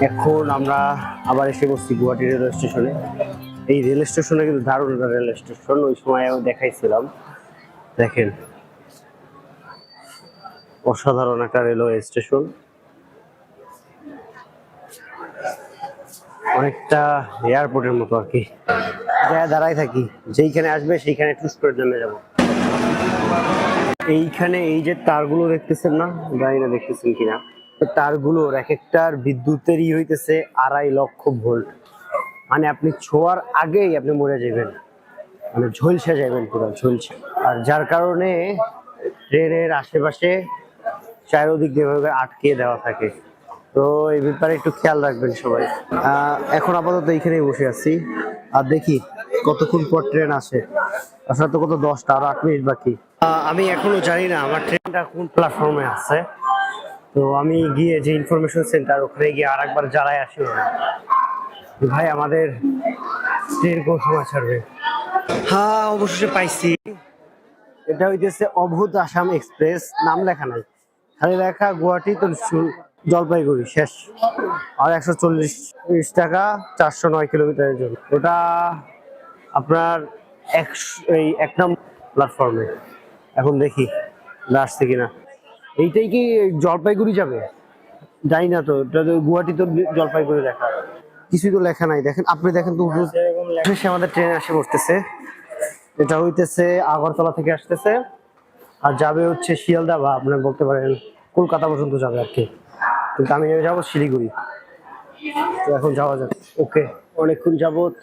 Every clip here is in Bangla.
এখন আমরা আবার এসে বসছি গুয়াহাটি রেলওয়ে স্টেশনে। এই রেল স্টেশনে কিন্তু দারুণ একটা রেল স্টেশন, ওই সময় আমি দেখাইছিলাম। দেখেন, অসাধারণ একটা রেলওয়ে স্টেশন, অনেকটা এয়ারপোর্টের মতো আর কি। জায়গায় দাঁড়াই থাকি, যেইখানে আসবে সেইখানে টুস করে নেমে যাবো। এইখানে এই যে তারগুলো দেখতেছেন না, জানি না দেখতেছেন কিনা, তারগুলোর এক একটার বিদ্যুতেরই হইতেছে 2.5 লক্ষ ভোল্ট। মানে আপনি ছোঁয়ার আগেই আপনি মরে যাবেন, মানে ঝলসে যাবেন, পুরো ঝলসে। আর যার কারণে ট্রেনের আশেপাশে চারিদিক যেভাবে আটকে দেওয়া থাকে, তো এই ব্যাপারে একটু খেয়াল রাখবেন সবাই। এখন আপাতত এইখানেই বসে আছি, আর দেখি কতক্ষণ পর ট্রেন আসে। আসলে তো কত 10টা, আরো 8 মিনিট বাকি। আমি এখনো জানি না আমার ট্রেনটা কোন প্ল্যাটফর্মে আছে, তো আমি গিয়ে যে ইনফরমেশন সেন্টার, ওখানে গিয়ে আর একবার জ্বালায় আসি ভাই আমাদের ট্রেন কোন সময় ছাড়বে। হ্যাঁ, অবশেষে পাইছি। এটা হইতেছে অভূত আসাম এক্সপ্রেস, নাম লেখা নাই, খালি লেখা গুয়াহাটি তো জলপাইগুড়ি শেষ। আর 140 টাকা 409 কিলোমিটারের জন্য। ওটা আপনার এই 1 নম্বর প্ল্যাটফর্মে। এখন দেখি আসছে কিনা। এইটাই কি জলপাইগুড়ি যাবে জানি না, তো এটা তো গুয়াহাটি তো জলপাইগুড়ি লেখা, কিছুই তো লেখা নাই। দেখেন, আপনি দেখেন তো, আমাদের ট্রেন আসে পড়তেছে। এটা হইতেছে আগরতলা থেকে আসতেছে, আর যাবে হচ্ছে শিয়ালদা, বা আপনি বলতে পারেন কলকাতা পর্যন্ত যাবে আর কি। কিন্তু আমি নেমে যাবো শিলিগুড়ি। তো এখন যাওয়া যাবে। ওকে, অনেকক্ষণ যাবত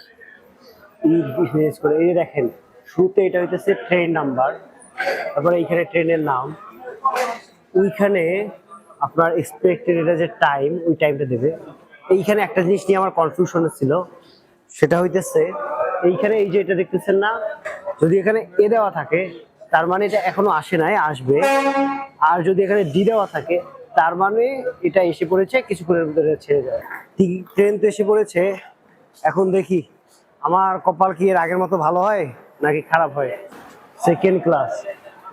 করে। এই দেখেন, শুরুতে এটা হইতেছে ট্রেন নাম্বার, তারপরে এইখানে ট্রেনের নাম, ওইখানে আপনার এক্সপেক্টেড এটা যে টাইম, ওই টাইমটা দেবে। এইখানে একটা জিনিস নিয়ে আমার কনফিউশন ছিল, সেটা হইতেছে এইখানে এই যে এটা দেখতেছেন না, যদি এখানে এ দেওয়া থাকে তার মানে এটা এখনো আসে নাই, আসবে। আর যদি এখানে ডি দেওয়া থাকে তার মানে এটা এসে পড়েছে, কিছুক্ষণের ভিতরে ছেড়ে যায়। ট্রেন তো এসে পড়েছে। এখন দেখি আমার কপাল কি এর আগের মতো ভালো হয় নাকি খারাপ হয়। সেকেন্ড ক্লাস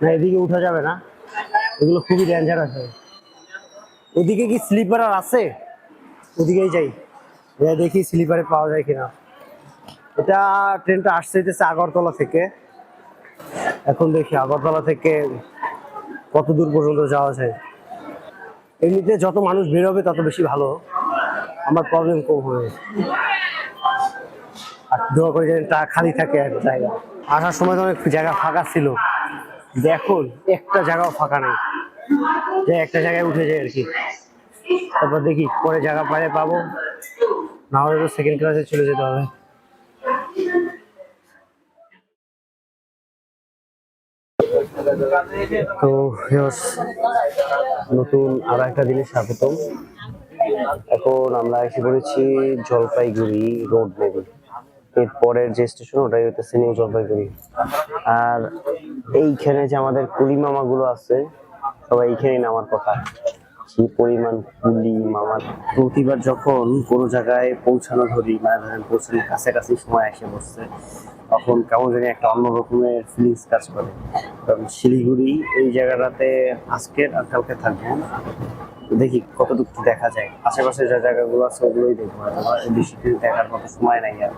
না, এদিকে উঠা যাবে না, এগুলো খুবই ডেঞ্জারাস হয়। ওদিকে কি স্লিপার আর আছে? ওদিকেই যাই, দেখি স্লিপারে পাওয়া যায় কিনা। এটা ট্রেনটা আসছে হইতেছে আগরতলা থেকে। এখন দেখি আগরতলা থেকে কত দূর পর্যন্ত যাওয়া যায়। এমনিতে যত মানুষ বেরোবে তত বেশি ভালো, আমার প্রবলেম কম হবে। আর দোয়া করে যেন তা খালি থাকে এক জায়গা। আসার সময় তো অনেক জায়গা ফাঁকা ছিল, দেখুন একটা জায়গাও ফাঁকা নেই, যে একটা জায়গায় উঠে যায় আর কি। তারপর দেখি পরে জায়গা পাইলে পাবো, না হলে তো সেকেন্ড ক্লাসে চলে যেতে হবে। তো নতুন আরো একটা দিনের স্বাগতম। এখন আমরা এসে পড়েছি জলপাইগুড়ি রোড নেবে। এরপরের যে স্টেশন ওটাই হইতেছে নিউ জলপাইগুড়ি। আর এইখানে যে আমাদের কুলি মামা গুলো আছে, সবাই এইখানেই নামার কথা। কি পরিমাণ কুলি মামা! প্রতিবার যখন কোনো জায়গায় পৌঁছানো ধরি, মানে ধরেন পৌঁছানোর কাছাকাছি সময় এসে বসছে, তখন কেমন জানি একটা অন্য রকমের ফিলিংস কাজ করে। কারণ শিলিগুড়ি এই জায়গাটাতে আজকের আর কালকে থাকবো, দেখি কতটুকু দেখা যায়। আশেপাশে যে জায়গাগুলো আছে ওগুলোই দেখবো, বেশি কিছু দেখার মতো সময় নাই আর।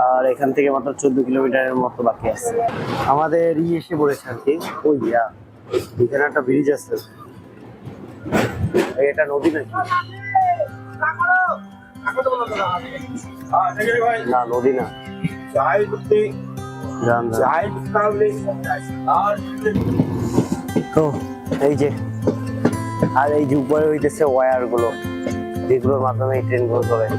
আর এখান থেকে মাত্র 14 কিলোমিটারের মতো বাকি আছে। আমাদের এসে পড়েছে আর কি। ওই এখানে একটা ব্রিজ আছে, এটা নদী নাকি? না, নদী না। তো এই যে, আর এই যে উপরে হইতেছে ওয়্যার গুলো, যেগুলোর মাধ্যমে এই ট্রেন গুলো চলে।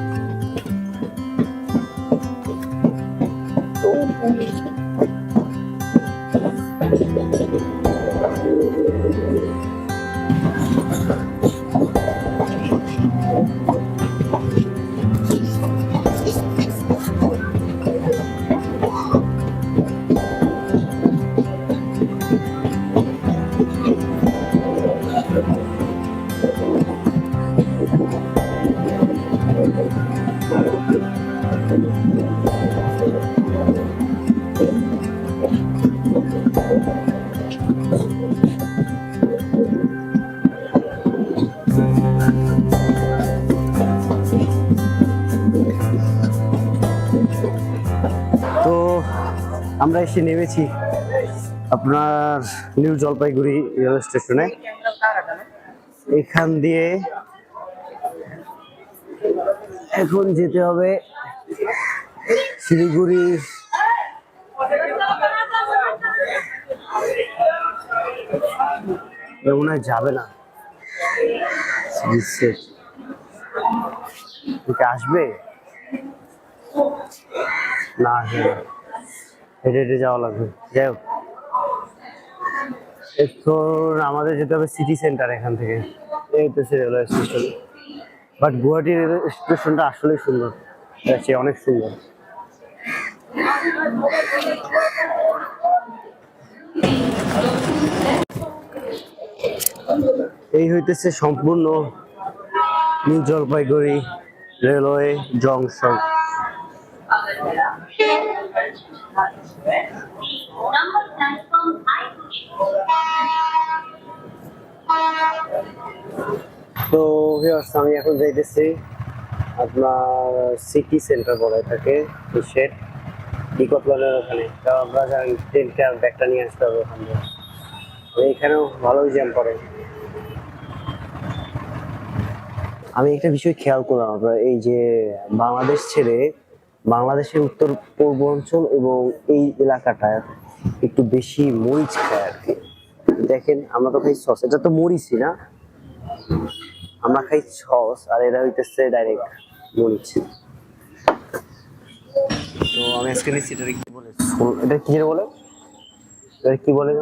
আমরা এসে নেমেছি আপনার নিউ জলপাইগুড়ি রেল স্টেশনে। এখান দিয়ে এখন যেতে হবে শিলিগুড়ি। মনে হয় যাবে না, আসবে না, হেঁটে হেঁটে যাওয়া লাগবে। যাই হোক, এখন আমাদের যেতে হবে সিটি সেন্টার এখান থেকে। এই তো railway station, but Guwahati railway স্টেশনটা আসলে সুন্দর, অনেক সুন্দর। এই হইতেছে সম্পূর্ণ নিউ জলপাইগুড়ি রেলওয়ে জংশন। তো আমি এখন যাইতেছি আপনার সিটি সেন্টার বলে থাকে, সেট নিকটলানের ওখানে। আপনারা জানেন ট্রেনটা ব্যাগটা নিয়ে আসতে হবে ওখান থেকে। এখানেও ভালোই জ্যাম পড়ে। আমি একটা বিষয় খেয়াল করলাম, আপনার এই যে বাংলাদেশ ছেড়ে বাংলাদেশের উত্তর পূর্বাঞ্চল এবং এই এলাকাটায় একটু বেশি মরিচ খায় আর কি। দেখেন আমরা তো খাই সস, এটা তো মরিচই না, আমরা খাই সস, আর এরা হইতেছে ডাইরেক্ট মরিচ। তো আমি আজকে নিচ্ছি এটা কি বলে, এটা কি বলে, এটা কি বলে,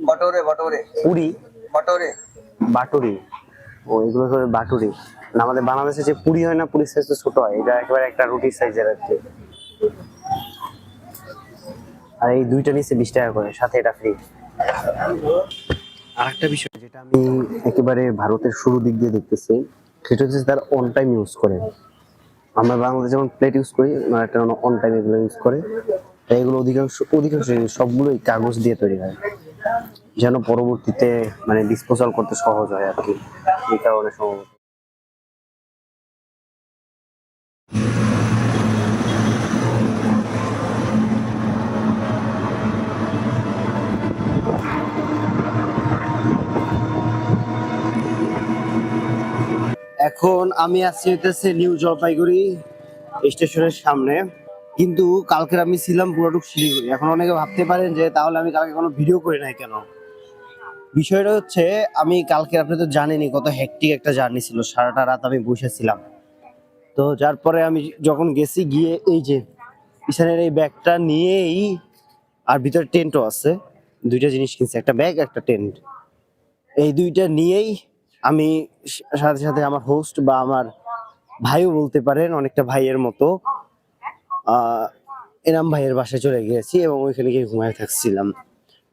বাটোরে বাটোরে পুরি, বাটোরে বাটুরি। ও এগুলো করে বাটুরি না, আমাদের বাংলাদেশে যে পুরি হয় না, পুরি সাইজ তো ছোট হয়, এটা একেবারে একটা রুটি সাইজের আর কি। আর এই দুইটা নিচে 20 টাকা করে, সাথে এটা ফ্রি। আর একটা বিষয় যেটা আমি একেবারে ভারতের শুরু দিক দিয়ে দেখতেছি, সেটা হচ্ছে তারা অন টাইম ইউজ করে। আমরা বাংলাদেশে যেমন প্লেট ইউজ করি, একটা অন টাইম এগুলো ইউজ করে। এগুলো অধিকাংশ সবগুলোই কাগজ দিয়ে তৈরি হয়, যেন পরবর্তীতে মানে ডিসপোজাল করতে সহজ হয় আর কি, এই কারণে সম্ভবত। এখন আমি আছি হইতেছে নিউ জলপাইগুড়ি স্টেশনের সামনে, কিন্তু কালকে আমি ছিলাম পুরোটুক শিলিগুড়ি। এখন অনেকে ভাবতে পারেন যে তাহলে আমি কালকে কোনো ভিডিও করি নাই কেন। বিষয়টা হচ্ছে, আমি কালকে, আপনি তো জানেনই কত হেক্টিক একটা জার্নি ছিল, সারাটা রাত আমি বসেছিলাম। তো যার পরে আমি যখন গেছি, গিয়ে এই যে পিছনের এই ব্যাগটা নিয়েই, আর ভিতরে টেন্টও আছে, দুইটা জিনিস কিনছি, একটা ব্যাগ একটা টেন্ট। এই দুইটা নিয়েই আমি সাথে সাথে আমার হোস্ট বা আমার ভাইও বলতে পারেন, অনেকটা ভাইয়ের মতো, এনাম ভাইয়ের বাসায় চলে গিয়েছি এবং ওইখানে গিয়ে ঘুমায় থাকছিলাম।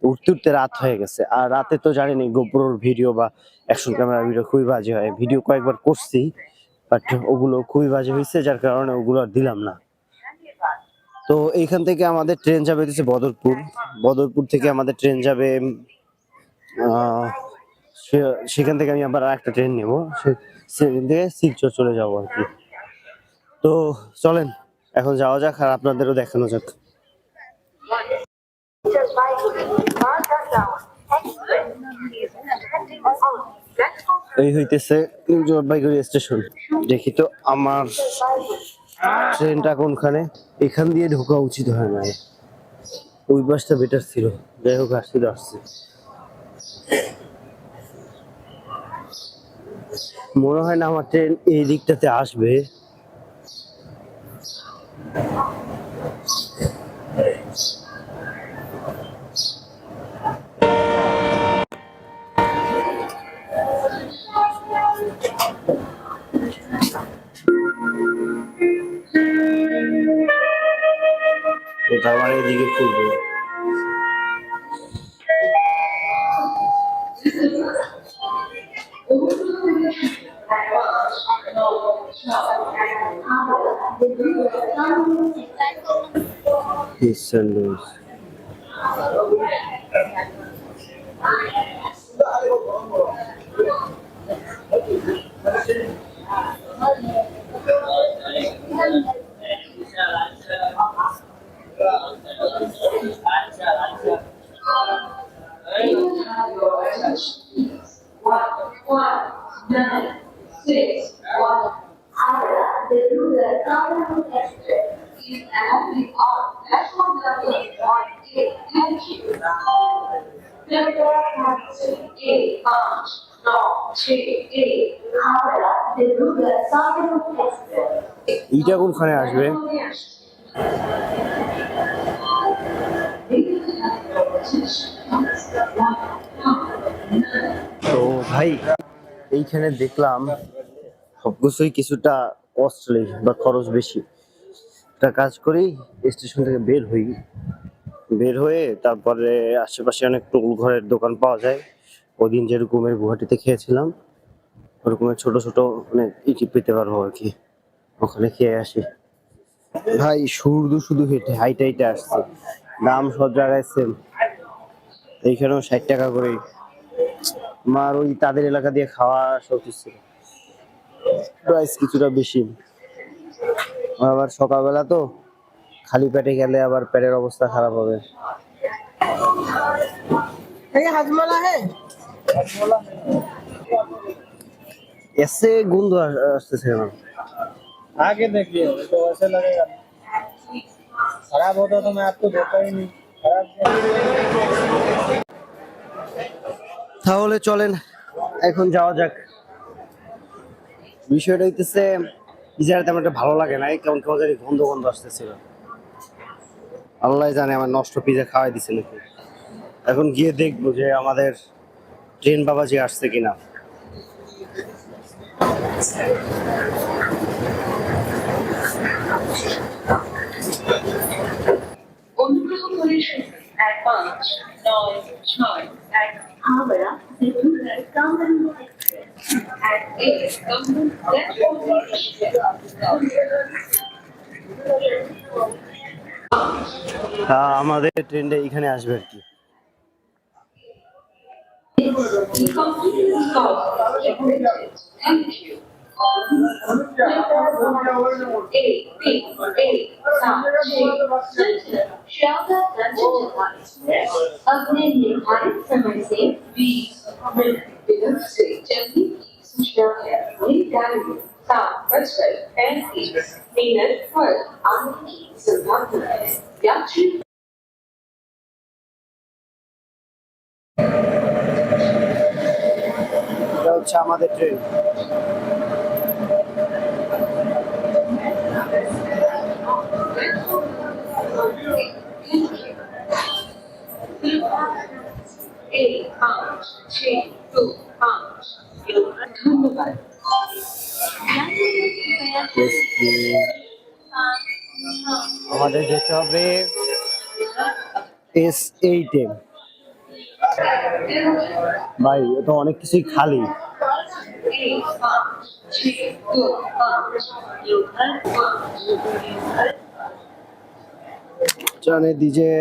উঠতে উঠতে রাত হয়ে গেছে। আর রাতে তো জানেনি গোপ্রোর ভিডিও বা অ্যাকশন ক্যামেরার ভিডিও খুবই বাজে হয়। ভিডিও কয়েকবার করছি, বাট ওগুলো খুবই বাজে হয়েছে, যার কারণে ওগুলো আর দিলাম না। তো এইখান থেকে আমাদের ট্রেন যাবে হচ্ছে বদরপুর। বদরপুর থেকে আমাদের ট্রেন যাবে, সেখান থেকে আমি আবার একটা ট্রেন নেবো, সেখান থেকে শিলচর চলে যাবো আর কি। তো চলেন এখন যাওয়া যাক, আর আপনাদেরও দেখানো যাক। এই হইতেছে জলপাইগুড়ি স্টেশন। দেখি তো আমার ট্রেনটা কোনখানে, এখান দিয়ে ঢোকা উচিত হয় না, ওই বাসটা বেটার ছিল। যাই হোক, আসছে। মনে হয় না আমার ট্রেন এই দিকটাতে আসবে। তার মানে এদিকে খুলবে। এইটা কোনখানে আসবে? তো ভাই এইখানে দেখলাম সবকিছুই কিছুটা কস্টলি বা খরচ বেশি। একটা কাজ করি, স্টেশন থেকে বের হই, বের হয়ে তারপরে আশেপাশে অনেক টোল ঘরের দোকান পাওয়া যায়। ওদিন যেরকমের গুয়াহাটিতে খেয়েছিলাম ওরকমের ছোট ছোট মানে ইটি পেতে পারবো আর কি, ওখানে খেয়ে আসি। ভাই শুধু শুধু হেঁটে হাইটে হাইটে আসছে, দাম সব জায়গায় সেম, এইখানেও 60 টাকা করে। আমার ওই তাদের এলাকা দিয়ে খাওয়া সবকিছু ছিল, প্রাইস কিছুটা বেশি। আবার সকালবেলা তো খালি পেটে গেলে আবার পেটের অবস্থা খারাপ হবে। এসে গন্ধ আসতেছে না। आगे देखिए तो ऐसे लगेगा खराब होता तो मैं आपको देता ही नहीं खराब তাহলে চলেন এখন যাওয়া যাক। বিষয়টা হইতেছে পিজাটা তেমন একটা ভালো লাগে না, কেমন কেমন জানি গন্ধ গন্ধ আসতেছিল। আল্লাহ জানে আমার নষ্ট পিজা খাওয়াই দিছে নাকি। এখন গিয়ে দেখবো যে আমাদের ট্রেন বাবাজি আসছে কিনা। অনুগ্রহ করে শুনুন 1596 হাওড়া ত্রিপুরা কামরাঙ্গ এক্সপ্রেস কামরাঙ্গ আমাদের ট্রেনটা এখানে আসবে আর কি। अपने निर्धारित समय से 20 मिनट विलंब से चलने की सूचना है। ये गाड़ी 7:35 पर आने की संभावना है। यात्री এটা হচ্ছে আমাদের ট্রেন। ধন্যবাদ। আমাদের যেতে হবে S8-এ। ভাই তো অনেক কিছুই খালি। जाने दीजिए।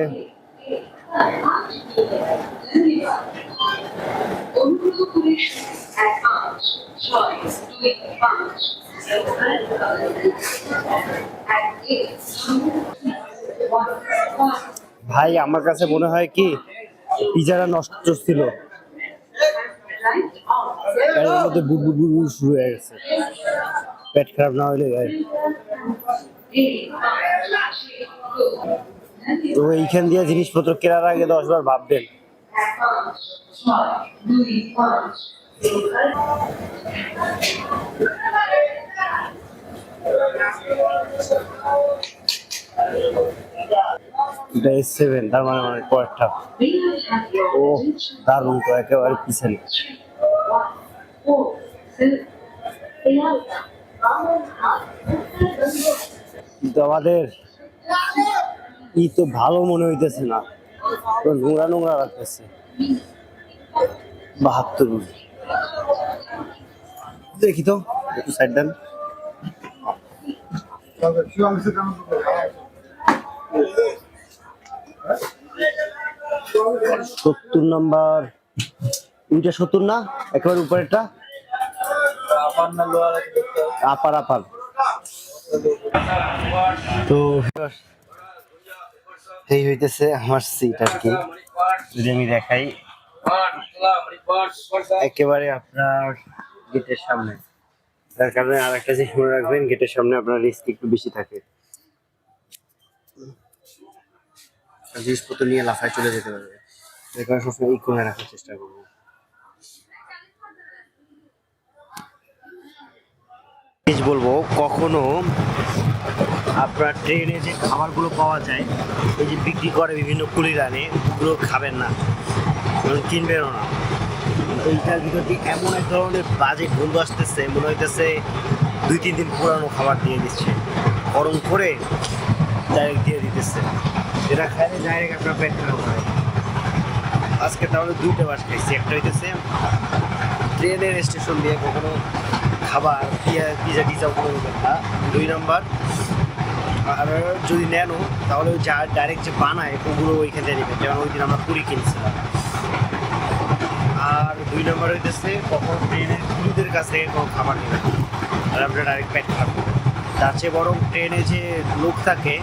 ভাই আমার কাছে মনে হয় কি পিজাটা নষ্ট ছিল, এর মধ্যে বুড়বুড় বুড়বুড় শুরু হয়ে গেছে। পেট খারাপ না হলে তো এইখান দিয়ে জিনিসপত্র কেনার আগে 10 বার ভাববেন। এটা S7, তার মানে অনেক কয়েকটা। ও দারুণ, তো একেবারে পিছনে। কিন্তু আমাদের ই তো ভালো মনে হইতেছে না, নোংরা নোংরা লাগতেছে। 72 দেখি তো একটু সাইড দেন। 70 নাম্বার, ওইটা 70 না, একেবারে উপরেরটা। আপার আপার। তো এই হইতেছে আমার সিট আর কি, যদি আমি দেখাই একেবারে আপনার গেটের সামনে। তার কারণে আর একটা জিনিস মনে রাখবেন, গেটের সামনে আপনার রিস্ক একটু বেশি থাকে, জিনিসপত্র নিয়ে লাফায় চলে যেতে পারবে। এর কারণে সবসময় এই কোণে রাখার চেষ্টা করবো। বলবো, কখনো আপনার ট্রেনে যে খাবারগুলো পাওয়া যায়, এই যে বিক্রি করে বিভিন্ন কুলিরানে, ওগুলো খাবেন না, কিনবেনও না। এইটার ভিতর দিয়ে এমন এক ধরনের বাজে গন্ধ আসতেছে, মনে হইতেছে 2-3 দিন পুরানো খাবার দিয়ে দিচ্ছে, গরম করে ডাইরেক্ট দিয়ে দিতেছে, যেটা খাইলে ডাইরেক্ট আপনার পেট খারাপ হয়। আজকে তাহলে 2টা বাস খাইছি। একটা হইতেছে ট্রেনের স্টেশন দিয়ে কখনো খাবার পিজা টিজা কোনো নেবেন না। 2 নাম্বার, আর যদি নেনও তাহলে ওই যা ডাইরেক্ট যে বানায় ওগুলো ওইখান থেকে নেবেন, যেমন ওই দিন আমরা পুরি কিনছিলাম। আর 2 নম্বর হইতেছে কখন ট্রেনের ক্রুদের কাছ থেকে কোনো খাবার নেবেন, আর আপনারা ডাইরেক্ট পেট খাবেন। তার চেয়ে বরং ট্রেনে যে লোক থাকে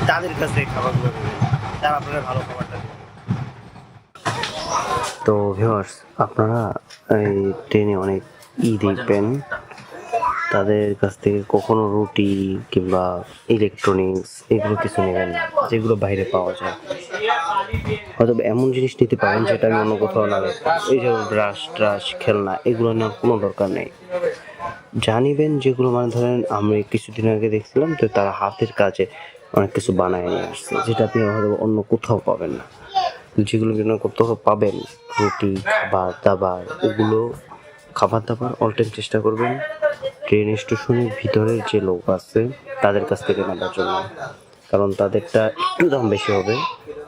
তাদের কাছ থেকে খাবারগুলো নেবেন, তারা আপনারা ভালো খাবারটা দেবে। তো ভিউয়ার্স, আপনারা এই ট্রেনে অনেক দেখবেন, তাদের কাছ থেকে কখনো রুটি কিংবা ইলেকট্রনিক্স এগুলো কিছু নেবেন না, যেগুলো বাইরে পাওয়া যায়। হয়তো এমন জিনিস নিতে পারেন যেটা আমি অন্য কোথাও না দেখবো, এই যেমন ব্রাশ ট্রাশ খেলনা, এগুলো নেওয়ার কোনো দরকার নেই। জানিবেন যেগুলো, মানে ধরেন আমি কিছুদিন আগে দেখছিলাম তো, তারা হাতের কাজে অনেক কিছু বানায় নিয়ে আসছে, যেটা আপনি হয়তো অন্য কোথাও পাবেন না। যেগুলো কোথাও পাবেন, রুটি, খাবার দাবার, ওগুলো খাবার দাবার অল টাইম চেষ্টা করবেন ট্রেন স্টেশনের ভিতরের যে লোক আছে তাদের কাছ থেকে নেওয়ার জন্য, কারণ তাদেরটা একটু দাম বেশি হবে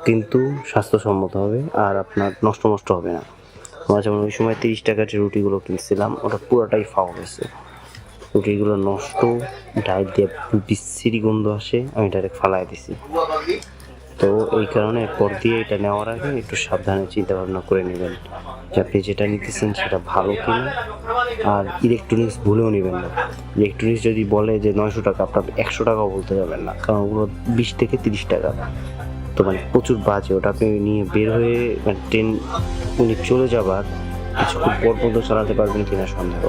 কিন্তু স্বাস্থ্যসম্মত হবে আর আপনার নষ্ট হবে না। আমরা যেমন ওই সময় 30 টাকার যে রুটিগুলো কিনছিলাম, ওটা পুরোটাই ফাও গেছে, রুটিগুলো নষ্ট, ডাইট দিয়ে বিশ্রী গন্ধ আসে, আমি ডাইরেক্ট ফালাই দিছি। তো এই কারণে পর দিয়ে এটা নেওয়ার আগে একটু সাবধানে চিন্তা ভাবনা করে নেবেন যে আপনি যেটা নিতেছেন সেটা ভালো কিনা। আর ইলেকট্রনিক্স ভুলেও নেবেন না। ইলেকট্রনিক্স যদি বলে যে 900 টাকা, আপনার 100 টাকাও বলতে যাবেন না, কারণ ওগুলো 20 থেকে 30 টাকা, তো মানে প্রচুর বাজে। ওটা আপনি নিয়ে বের হয়ে মানে ট্রেন উনি চলে যাবার কিছুক্ষণ পর পর্যন্ত চালাতে পারবেন কিনা সন্দেহ।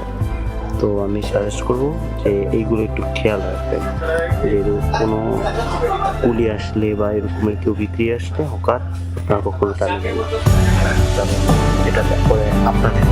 তো আমি সাজেস্ট করবো যে এইগুলো একটু খেয়াল রাখবেন, যে কোনো কুলি আসলে বা এরকমের কেউ বিক্রি আসলে হকার, আপনার কখনো টানবেন না, এটা করে আপনাদের